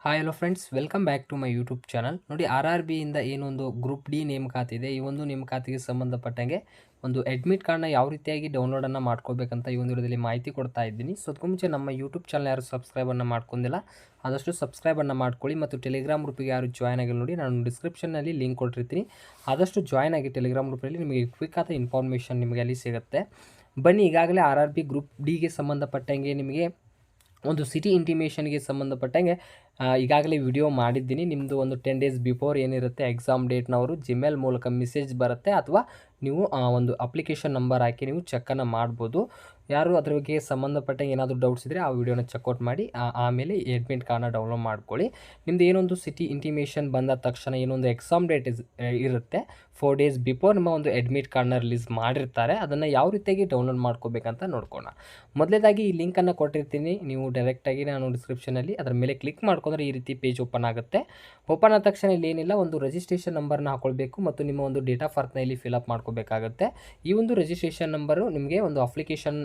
Hi hello friends, welcome back to my YouTube channel. ನೋಡಿ, R R ಬಿಯಿಂದ ಏನೊಂದು group D ನೇಮಕಾತಿ ಇದೆ. ಈ ಒಂದು ನೇಮಕಾತಿಗೆ ಸಂಬಂಧಪಟ್ಟಂಗೆ ಒಂದು ಅಡ್ಮಿಟ್ ಕಾರ್ಡ್ನ ಯಾವ ರೀತಿಯಾಗಿ ಡೌನ್ಲೋಡನ್ನು ಮಾಡ್ಕೋಬೇಕಂತ ಈ ಒಂದು ವಿಡಿಯೋದಲ್ಲಿ ಮಾಹಿತಿ ಕೊಡ್ತಾ ಇದ್ದೀನಿ. ಸೊ ಅದಕ್ಕೂ ಮುಂಚೆ ನಮ್ಮ ಯೂಟ್ಯೂಬ್ ಚಾನಲ್ ಯಾರು ಸಬ್ಸ್ಕ್ರೈಬನ್ನು ಮಾಡ್ಕೊಂಡಿಲ್ಲ, ಆದಷ್ಟು ಸಬ್ಸ್ಕ್ರೈಬನ್ನು ಮಾಡ್ಕೊಳ್ಳಿ. ಮತ್ತು ಟೆಲಿಗ್ರಾಮ್ ಗ್ರೂಪಿಗೆ ಯಾರು ಜಾಯ್ನ್ ಆಗಿಲ್ಲ ನೋಡಿ, ನಾನು ಡಿಸ್ಕ್ರಿಪ್ಷನ್ನಲ್ಲಿ ಲಿಂಕ್ ಕೊಟ್ಟಿರ್ತೀನಿ. ಆದಷ್ಟು ಜಾಯ್ನ್ ಆಗಿ ಟೆಲಿಗ್ರಾಮ್ ಗ್ರೂಪಲ್ಲಿ ನಿಮಗೆ ಕ್ವಿಕ್ ಆದ ಇನ್ಫಾರ್ಮೇಷನ್ ನಿಮಗೆ ಅಲ್ಲಿ ಸಿಗುತ್ತೆ. ಬನ್ನಿ, ಈಗಾಗಲೇ ಆರ್ ಆರ್ ಬಿ ಗ್ರೂಪ್ ಡಿಗೆ ಸಂಬಂಧಪಟ್ಟಂಗೆ ನಿಮಗೆ ಒಂದು ಸಿಟಿ ಇಂಟಿಮೇಷನ್ಗೆ ಸಂಬಂಧಪಟ್ಟಂಗೆ ಈಗಾಗಲೇ ವಿಡಿಯೋ ಮಾಡಿದ್ದೀನಿ. ನಿಮ್ಮದು ಒಂದು 10 ಡೇಸ್ ಬಿಫೋರ್ ಏನಿರುತ್ತೆ ಎಕ್ಸಾಮ್ ಡೇಟ್ನವರು ಜಿಮೇಲ್ ಮೂಲಕ ಮೆಸೇಜ್ ಬರುತ್ತೆ, ಅಥವಾ ನೀವು ಒಂದು ಅಪ್ಲಿಕೇಶನ್ ನಂಬರ್ ಹಾಕಿ ನೀವು ಚೆಕ್ಕನ್ನು ಮಾಡ್ಬೋದು. ಯಾರು ಅದ್ರ ಬಗ್ಗೆ ಸಂಬಂಧಪಟ್ಟಂಗೆ ಏನಾದರೂ ಡೌಟ್ಸ್ ಇದ್ದರೆ ಆ ವಿಡಿಯೋನ ಚೆಕ್ಔಟ್ ಮಾಡಿ ಆಮೇಲೆ ಅಡ್ಮಿಟ್ ಕಾರ್ಡ್ನ ಡೌನ್ಲೋಡ್ ಮಾಡ್ಕೊಳ್ಳಿ. ನಿಮ್ಮದು ಏನೊಂದು ಸಿಟಿ ಇಂಟಿಮೇಷನ್ ಬಂದ ತಕ್ಷಣ ಏನೊಂದು ಎಕ್ಸಾಮ್ ಡೇಟ್ ಇರುತ್ತೆ, 4 ಡೇಸ್ ಬಿಫೋರ್ ನಿಮ್ಮ ಒಂದು ಅಡ್ಮಿಟ್ ಕಾರ್ಡ್ನ ರಿಲೀಸ್ ಮಾಡಿರ್ತಾರೆ. ಅದನ್ನು ಯಾವ ರೀತಿಯಾಗಿ ಡೌನ್ಲೋಡ್ ಮಾಡ್ಕೋಬೇಕಂತ ನೋಡ್ಕೋಣ. ಮೊದಲೇದಾಗಿ ಈ ಲಿಂಕನ್ನು ಕೊಟ್ಟಿರ್ತೀನಿ, ನೀವು ಡೈರೆಕ್ಟಾಗಿ ನಾನು ಡಿಸ್ಕ್ರಿಪ್ಷನಲ್ಲಿ ಅದರ ಮೇಲೆ ಕ್ಲಿಕ್ ಮಾಡ್ಕೊಂಡ್ರೆ ಈ ರೀತಿ ಪೇಜ್ ಓಪನ್ ಆಗುತ್ತೆ. ಓಪನ್ ಆದ ತಕ್ಷಣ ಇಲ್ಲಿ ಏನಿಲ್ಲ, ಒಂದು ರಿಜಿಸ್ಟ್ರೇಷನ್ ನಂಬರ್ನ ಹಾಕೊಳ್ಬೇಕು ಮತ್ತು ನಿಮ್ಮ ಒಂದು ಡೇಟ್ ಆಫ್ ಬರ್ತ್ನ ಇಲ್ಲಿ ಫಿಲಪ್ ಮಾಡ್ಕೋಬೇಕಾಗುತ್ತೆ. ಈ ಒಂದು ರಿಜಿಸ್ಟ್ರೇಷನ್ ನಂಬರು ನಿಮಗೆ ಒಂದು ಅಪ್ಲಿಕೇಶನ್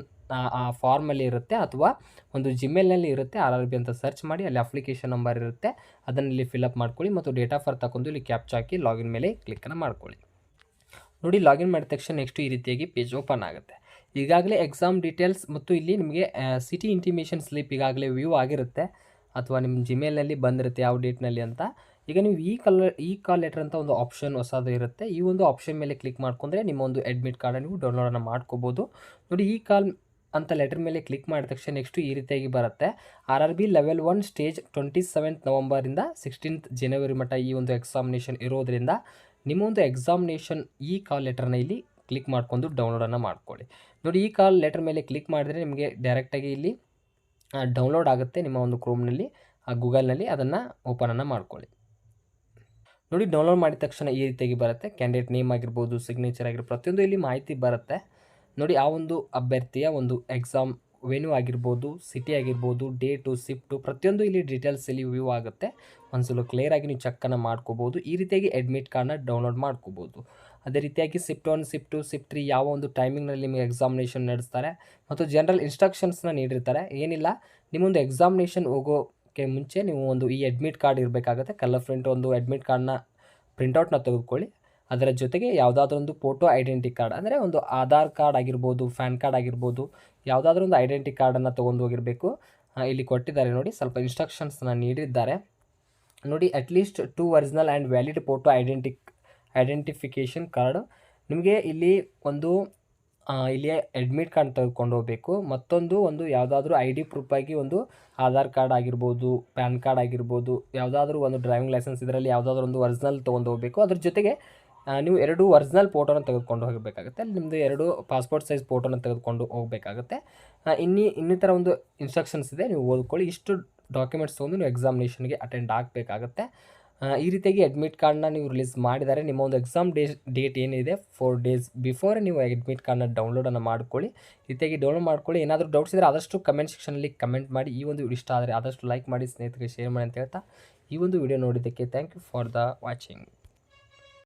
ಆ ಫಾರ್ಮಲ್ಲಿ ಇರುತ್ತೆ, ಅಥವಾ ಒಂದು ಜಿಮೇಲ್ನಲ್ಲಿ ಇರುತ್ತೆ. ಆರ್ ಆರ್ ಬಿ ಅಂತ ಸರ್ಚ್ ಮಾಡಿ, ಅಲ್ಲಿ ಅಪ್ಲಿಕೇಶನ್ ನಂಬರ್ ಇರುತ್ತೆ, ಅದನ್ನು ಇಲ್ಲಿ ಫಿಲಪ್ ಮಾಡ್ಕೊಳ್ಳಿ ಮತ್ತು ಡೇಟ್ ಆಫ್ ಬರ್ತ್ ಹಾಕೊಂಡು ಇಲ್ಲಿ ಕ್ಯಾಪ್ಚಾ ಹಾಕಿ ಲಾಗಿನ್ ಮೇಲೆ ಕ್ಲಿಕ್ಕನ್ನು ಮಾಡ್ಕೊಳ್ಳಿ. ನೋಡಿ, ಲಾಗಿನ್ ಮಾಡಿದ ತಕ್ಷಣ ನೆಕ್ಸ್ಟ್ ಈ ರೀತಿಯಾಗಿ ಪೇಜ್ ಓಪನ್ ಆಗುತ್ತೆ. ಈಗಾಗಲೇ ಎಕ್ಸಾಮ್ ಡೀಟೇಲ್ಸ್ ಮತ್ತು ಇಲ್ಲಿ ನಿಮಗೆ ಸಿಟಿ ಇಂಟಿಮೇಷನ್ ಸ್ಲಿಪ್ ಈಗಾಗಲೇ ವ್ಯೂ ಆಗಿರುತ್ತೆ, ಅಥವಾ ನಿಮ್ಮ ಜಿಮೇಲ್ನಲ್ಲಿ ಬಂದಿರುತ್ತೆ ಯಾವ ಡೇಟ್ನಲ್ಲಿ ಅಂತ. ಈಗ ನೀವು ಈ ಕಾಲ್ ಲೆಟರ್ ಅಂತ ಒಂದು ಆಪ್ಷನ್ ಹೊಸದು ಇರುತ್ತೆ. ಈ ಒಂದು ಆಪ್ಷನ್ ಮೇಲೆ ಕ್ಲಿಕ್ ಮಾಡ್ಕೊಂಡ್ರೆ ನಿಮ್ಮ ಒಂದು ಅಡ್ಮಿಟ್ ಕಾರ್ಡನ್ನು ನೀವು ಡೌನ್ಲೋಡನ್ನು ಮಾಡ್ಕೋಬೋದು. ನೋಡಿ, ಈ ಕಾಲ್ ಅಂತ ಲೆಟರ್ ಮೇಲೆ ಕ್ಲಿಕ್ ಮಾಡಿದ ತಕ್ಷಣ ನೆಕ್ಸ್ಟು ಈ ರೀತಿಯಾಗಿ ಬರುತ್ತೆ. R R B level 1 stage 27 ನವಂಬರಿಂದ 16 ಜನವರಿ ಮಟ್ಟ ಈ ಒಂದು ಎಕ್ಸಾಮಿನೇಷನ್ ಇರೋದರಿಂದ ನಿಮ್ಮ ಒಂದು ಎಕ್ಸಾಮಿನೇಷನ್ ಈ ಕಾಲ್ ಲೆಟರ್ನ ಇಲ್ಲಿ ಕ್ಲಿಕ್ ಮಾಡ್ಕೊಂಡು ಡೌನ್ಲೋಡನ್ನು ಮಾಡ್ಕೊಳ್ಳಿ. ನೋಡಿ, ಈ ಕಾಲ್ ಲೆಟರ್ ಮೇಲೆ ಕ್ಲಿಕ್ ಮಾಡಿದ್ರೆ ನಿಮಗೆ ಡೈರೆಕ್ಟಾಗಿ ಇಲ್ಲಿ ಡೌನ್ಲೋಡ್ ಆಗುತ್ತೆ ನಿಮ್ಮ ಒಂದು ಕ್ರೋಮ್ನಲ್ಲಿ, ಗೂಗಲ್ನಲ್ಲಿ. ಅದನ್ನು ಓಪನನ್ನು ಮಾಡ್ಕೊಳ್ಳಿ. ನೋಡಿ, ಡೌನ್ಲೋಡ್ ಮಾಡಿದ ತಕ್ಷಣ ಈ ರೀತಿಯಾಗಿ ಬರುತ್ತೆ. ಕ್ಯಾಂಡಿಡೇಟ್ ನೇಮ್ ಆಗಿರ್ಬೋದು, ಸಿಗ್ನೇಚರ್ ಆಗಿರ್ಬೋದು, ಪ್ರತಿಯೊಂದು ಇಲ್ಲಿ ಮಾಹಿತಿ ಬರುತ್ತೆ. ನೋಡಿ, ಆ ಒಂದು ಅಭ್ಯರ್ಥಿಯ ಒಂದು ಎಕ್ಸಾಮ್ ವೆನ್ಯೂ ಆಗಿರ್ಬೋದು, ಸಿಟಿ ಆಗಿರ್ಬೋದು, ಡೇಟು, ಶಿಫ್ಟು, ಪ್ರತಿಯೊಂದು ಇಲ್ಲಿ ಡೀಟೇಲ್ಸ್ ಇಲ್ಲಿ ವ್ಯೂ ಆಗುತ್ತೆ. ಒಂದ್ಸಲ ಕ್ಲಿಯರಾಗಿ ನೀವು ಚೆಕ್ಕನ್ನು ಮಾಡ್ಕೋಬೋದು. ಈ ರೀತಿಯಾಗಿ ಅಡ್ಮಿಟ್ ಕಾರ್ಡ್ನ ಡೌನ್ಲೋಡ್ ಮಾಡ್ಕೋಬೋದು. ಅದೇ ರೀತಿಯಾಗಿ ಶಿಫ್ಟ್ 1, ಶಿಫ್ಟ್ 2, ಶಿಫ್ಟ್ 3 ಯಾವ ಒಂದು ಟೈಮಿಂಗ್ನಲ್ಲಿ ನಿಮಗೆ ಎಕ್ಸಾಮಿನೇಷನ್ ನಡೆಸ್ತಾರೆ ಮತ್ತು ಜನರಲ್ ಇನ್ಸ್ಟ್ರಕ್ಷನ್ಸ್ನ ನೀಡಿರ್ತಾರೆ. ಏನಿಲ್ಲ, ನಿಮ್ಮೊಂದು ಎಕ್ಸಾಮಿನೇಷನ್ ಹೋಗೋಕ್ಕೆ ಮುಂಚೆ ನೀವು ಒಂದು ಈ ಅಡ್ಮಿಟ್ ಕಾರ್ಡ್ ಇರಬೇಕಾಗುತ್ತೆ. ಕಲರ್ ಪ್ರಿಂಟ್ ಒಂದು ಅಡ್ಮಿಟ್ ಕಾರ್ಡ್ನ ಪ್ರಿಂಟೌಟ್ನ ತೆಗೆದುಕೊಳ್ಳಿ. ಅದರ ಜೊತೆಗೆ ಯಾವುದಾದ್ರೂ ಒಂದು ಫೋಟೋ ಐಡೆಂಟಿ ಕಾರ್ಡ್, ಅಂದರೆ ಒಂದು ಆಧಾರ್ ಕಾರ್ಡ್ ಆಗಿರ್ಬೋದು, ಪ್ಯಾನ್ ಕಾರ್ಡ್ ಆಗಿರ್ಬೋದು, ಯಾವುದಾದ್ರೂ ಒಂದು ಐಡೆಂಟಿ ಕಾರ್ಡನ್ನು ತೊಗೊಂಡು ಹೋಗಿರಬೇಕು. ಇಲ್ಲಿ ಕೊಟ್ಟಿದ್ದಾರೆ ನೋಡಿ, ಸ್ವಲ್ಪ ಇನ್ಸ್ಟ್ರಕ್ಷನ್ಸ್ನ ನೀಡಿದ್ದಾರೆ ನೋಡಿ. At least 2 original and valid photo identification card. ನಿಮಗೆ ಇಲ್ಲಿ ಇಲ್ಲಿ ಅಡ್ಮಿಟ್ ಕಾರ್ಡ್ ತೆಗೆದುಕೊಂಡು ಹೋಗಬೇಕು. ಮತ್ತೊಂದು ಯಾವುದಾದ್ರೂ ಐ ಡಿ ಪ್ರೂಫ್ ಆಗಿ ಒಂದು ಆಧಾರ್ ಕಾರ್ಡ್ ಆಗಿರ್ಬೋದು, ಪ್ಯಾನ್ ಕಾರ್ಡ್ ಆಗಿರ್ಬೋದು, ಯಾವುದಾದ್ರೂ ಒಂದು ಡ್ರೈವಿಂಗ್ ಲೈಸೆನ್ಸ್, ಇದರಲ್ಲಿ ಯಾವುದಾದ್ರೂ ಒಂದು ಒರಿಜಿನಲ್ ತೊಗೊಂಡು ಹೋಗಬೇಕು. ಅದ್ರ ಜೊತೆಗೆ ನೀವು 2 ಒರಿಜಿನಲ್ ಫೋಟೋನ ತೆಗೆದುಕೊಂಡು ಹೋಗಬೇಕಾಗುತ್ತೆ. ಅಲ್ಲಿ ನಿಮ್ಮದು 2 ಪಾಸ್ಪೋರ್ಟ್ ಸೈಜ್ ಫೋಟೋನ ತೆಗೆದುಕೊಂಡು ಹೋಗಬೇಕಾಗುತ್ತೆ. ಇನ್ನಿತರ ಒಂದು ಇನ್ಸ್ಟ್ರಕ್ಷನ್ಸ್ ಇದೆ, ನೀವು ಓದ್ಕೊಳ್ಳಿ. ಇಷ್ಟು ಡಾಕ್ಯುಮೆಂಟ್ಸ್ ತೊಗೊಂಡು ನೀವು ಎಕ್ಸಾಮಿನೇಷನ್ಗೆ ಅಟೆಂಡ್ ಆಗಬೇಕಾಗುತ್ತೆ. ಈ ರೀತಿಯಾಗಿ ಅಡ್ಮಿಟ್ ಕಾರ್ಡ್ನ ನೀವು ರಿಲೀಸ್ ಮಾಡಿದ್ದಾರೆ. ನಿಮ್ಮ ಒಂದು ಎಕ್ಸಾಮ್ ಡೇಟ್ ಏನಿದೆ 4 ಡೇಸ್ ಬಿಫೋರ್ ನೀವು ಅಡ್ಮಿಟ್ ಕಾರ್ಡ್ನ ಡೌನ್ಲೋಡನ್ನು ಮಾಡ್ಕೊಳ್ಳಿ. ಈ ರೀತಿಯಾಗಿ ಡೌನ್ಲೋಡ್ ಮಾಡ್ಕೊಳ್ಳಿ. ಏನಾದರೂ ಡೌಟ್ಸ್ ಇದ್ದರೆ ಆದಷ್ಟು ಕಮೆಂಟ್ ಸೆಕ್ಷನಲ್ಲಿ ಕಮೆಂಟ್ ಮಾಡಿ. ಈ ಒಂದು ಇಷ್ಟ ಆದರೆ ಆದಷ್ಟು ಲೈಕ್ ಮಾಡಿ, ಸ್ನೇಹಿತರಿಗೆ ಶೇರ್ ಮಾಡಿ ಅಂತ ಹೇಳ್ತಾ ಈ ಒಂದು ವಿಡಿಯೋ ನೋಡಿದ್ದಕ್ಕೆ thank you for the watching.